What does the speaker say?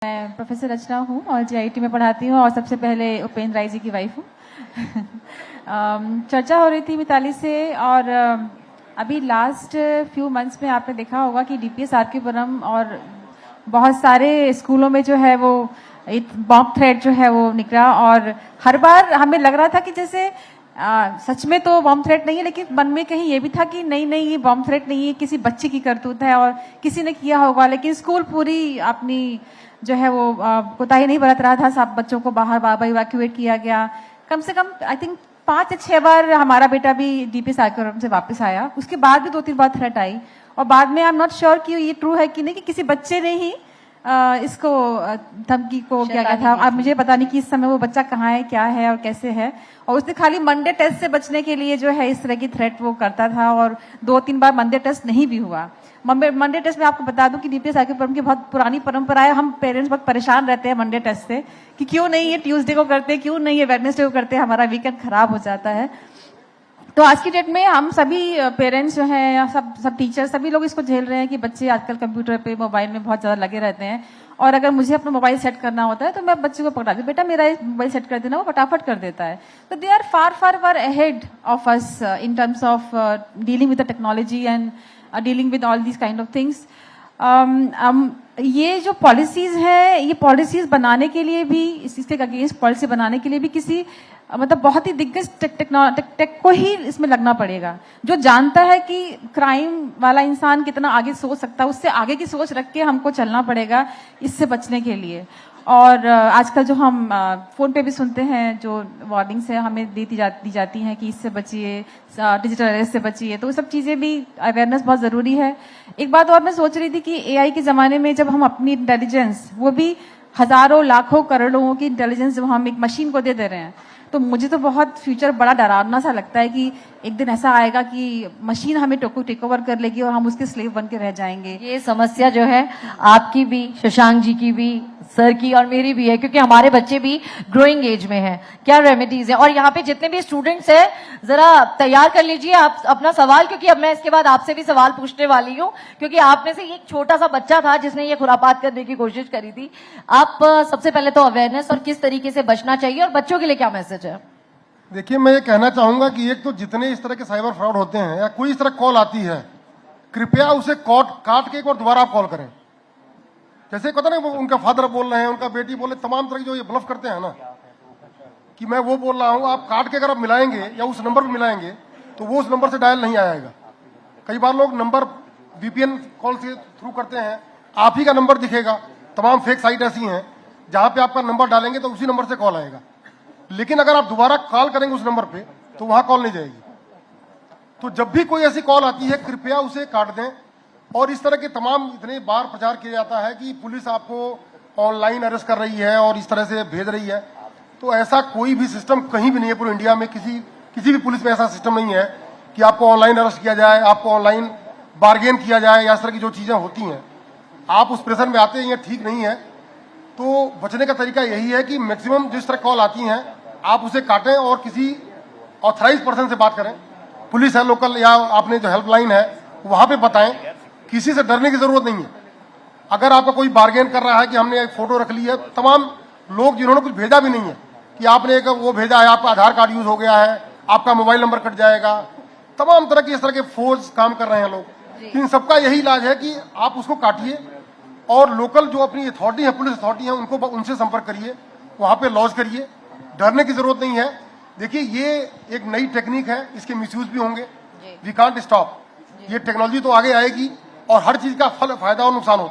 मैं प्रोफेसर रचना हूँ और जीआईटी में पढ़ाती हूँ और सबसे पहले उपेंद्र राय जी की वाइफ हूँ। चर्चा हो रही थी मिताली से और अभी लास्ट फ्यू मंथ्स में आपने देखा होगा कि डीपीएस आरकेपुरम और बहुत सारे स्कूलों में जो है वो एक बॉम्ब थ्रेट जो है वो निकला और हर बार हमें लग रहा था कि जैसे सच में तो बॉम्ब थ्रेट नहीं है, लेकिन मन में कहीं ये भी था कि नहीं ये बॉम्ब थ्रेट नहीं है, किसी बच्चे की करतूत है और किसी ने किया होगा। लेकिन स्कूल पूरी अपनी जो है वो कोताही नहीं बरत रहा था, सब बच्चों को बाहर इवैक्यूएट किया गया। कम से कम आई थिंक 5 या 6 बार हमारा बेटा भी डीपीएस आरकेपुरम से वापस आया। उसके बाद भी 2-3 बार थ्रेट आई और बाद में आई एम नॉट श्योर कि ये ट्रू है कि नहीं कि किसी बच्चे ने ही इसको धमकी को क्या था। अब मुझे पता नहीं कि इस समय वो बच्चा कहाँ है, क्या है और कैसे है। और उसने खाली मंडे टेस्ट से बचने के लिए जो है इस तरह की थ्रेट वो करता था और 2-3 बार मंडे टेस्ट नहीं भी हुआ। मंडे टेस्ट में आपको बता दूं कि डीपीएस आरकेपुरम की बहुत पुरानी परंपरा है। हम पेरेंट्स बहुत परेशान रहते हैं मंडे टेस्ट से कि क्यों नहीं ये ट्यूसडे को करते, क्यों नहीं ये वेडनेसडे को करते, हमारा वीकेंड खराब हो जाता है। तो आज की डेट में हम सभी पेरेंट्स जो हैं या सब टीचर सभी लोग इसको झेल रहे हैं कि बच्चे आजकल कंप्यूटर पे मोबाइल में बहुत ज्यादा लगे रहते हैं। और अगर मुझे अपना मोबाइल सेट करना होता है तो मैं बच्चे को पकड़ा दी, बेटा मेरा मोबाइल सेट कर देना, वो फटाफट कर देता है। तो they are far ahead of us in terms of dealing with the technology and dealing with all these kind of things. ये जो पॉलिसीज हैं, ये पॉलिसीज बनाने के लिए भी, इसके अगेंस्ट पॉलिसी बनाने के लिए भी किसी मतलब बहुत ही दिग्गज टेक को ही इसमें लगना पड़ेगा, जो जानता है कि क्राइम वाला इंसान कितना आगे सोच सकता है। उससे आगे की सोच रख के हमको चलना पड़ेगा इससे बचने के लिए। और आजकल जो हम फोन पे भी सुनते हैं जो वार्निंग्स है हमें दी जाती हैं कि इससे बचिए, डिजिटल अरेस्ट से बचिए, तो वो सब चीजें भी अवेयरनेस बहुत जरूरी है। एक बात और मैं सोच रही थी कि एआई के जमाने में जब हम अपनी इंटेलिजेंस, वो भी हजारों लाखों करोड़ों की इंटेलिजेंस जब हम एक मशीन को दे रहे हैं, तो मुझे तो बहुत फ्यूचर बड़ा डरावना सा लगता है कि एक दिन ऐसा आएगा कि मशीन हमें टेक ओवर कर लेगी और हम उसके स्लेव बन के रह जाएंगे। ये समस्या जो है आपकी भी, शशांक जी की भी, सर की और मेरी भी है, क्योंकि हमारे बच्चे भी ग्रोइंग एज में हैं। क्या रेमेडीज है? और यहाँ पे जितने भी स्टूडेंट्स हैं जरा तैयार कर लीजिए आप अपना सवाल, क्योंकि अब मैं इसके बाद आपसे भी सवाल पूछने वाली हूँ, क्योंकि आप में से एक छोटा सा बच्चा था जिसने ये खुरापात करने की कोशिश करी थी। आप सबसे पहले तो अवेयरनेस और किस तरीके से बचना चाहिए और बच्चों के लिए क्या मैसेज है? देखिए, मैं ये कहना चाहूंगा कि एक तो जितने इस तरह के साइबर फ्रॉड होते हैं या कोई इस तरह कॉल आती है, कृपया उसे काट के एक बार दोबारा आप कॉल करें। जैसे कहते ना उनका फादर बोल रहे हैं, उनका बेटी बोले, तमाम तरह की जो ये ब्लफ करते हैं ना कि मैं वो बोल रहा हूं, आप काट के अगर आप मिलाएंगे या उस नंबर पर मिलाएंगे तो वो उस नंबर से डायल नहीं आएगा। कई बार लोग नंबर वीपीएन कॉल से थ्रू करते हैं, आप ही का नंबर दिखेगा। तमाम फेक साइट ऐसी हैं जहां पे आपका नंबर डालेंगे तो उसी नंबर से कॉल आएगा, लेकिन अगर आप दोबारा कॉल करेंगे उस नंबर पे तो वहां कॉल नहीं जाएगी। तो जब भी कोई ऐसी कॉल आती है कृपया उसे काट दें। और इस तरह के तमाम इतने बार प्रचार किया जाता है कि पुलिस आपको ऑनलाइन अरेस्ट कर रही है और इस तरह से भेज रही है, तो ऐसा कोई भी सिस्टम कहीं भी नहीं है पूरे इंडिया में। किसी भी पुलिस में ऐसा सिस्टम नहीं है कि आपको ऑनलाइन अरेस्ट किया जाए, आपको ऑनलाइन बार्गेन किया जाए या इस तरह की जो चीजें होती हैं। आप उस प्रेशर में आते हैं, ये ठीक नहीं है। तो बचने का तरीका यही है कि मैक्सिमम जिस तरह कॉल आती हैं आप उसे काटें और किसी ऑथराइज पर्सन से बात करें, पुलिस है लोकल या आपने जो हेल्पलाइन है वहां पे बताएं। किसी से डरने की जरूरत नहीं है। अगर आपका कोई बार्गेन कर रहा है कि हमने एक फोटो रख ली है, तमाम लोग जिन्होंने कुछ भेजा भी नहीं है कि आपने एक वो भेजा है, आपका आधार कार्ड यूज हो गया है, आपका मोबाइल नंबर कट जाएगा, तमाम तरह के इस तरह के फोर्स काम कर रहे हैं लोग। इन सबका यही इलाज है कि आप उसको काटिए और लोकल जो अपनी अथॉरिटी है, पुलिस अथॉरिटी है, उनको उनसे संपर्क करिए, वहां पे लॉज करिए। डरने की जरूरत नहीं है। देखिए, ये एक नई टेक्निक है, इसके मिसयूज भी होंगे, वी कांट स्टॉप। ये टेक्नोलॉजी तो आगे आएगी और हर चीज का फायदा और नुकसान होता है।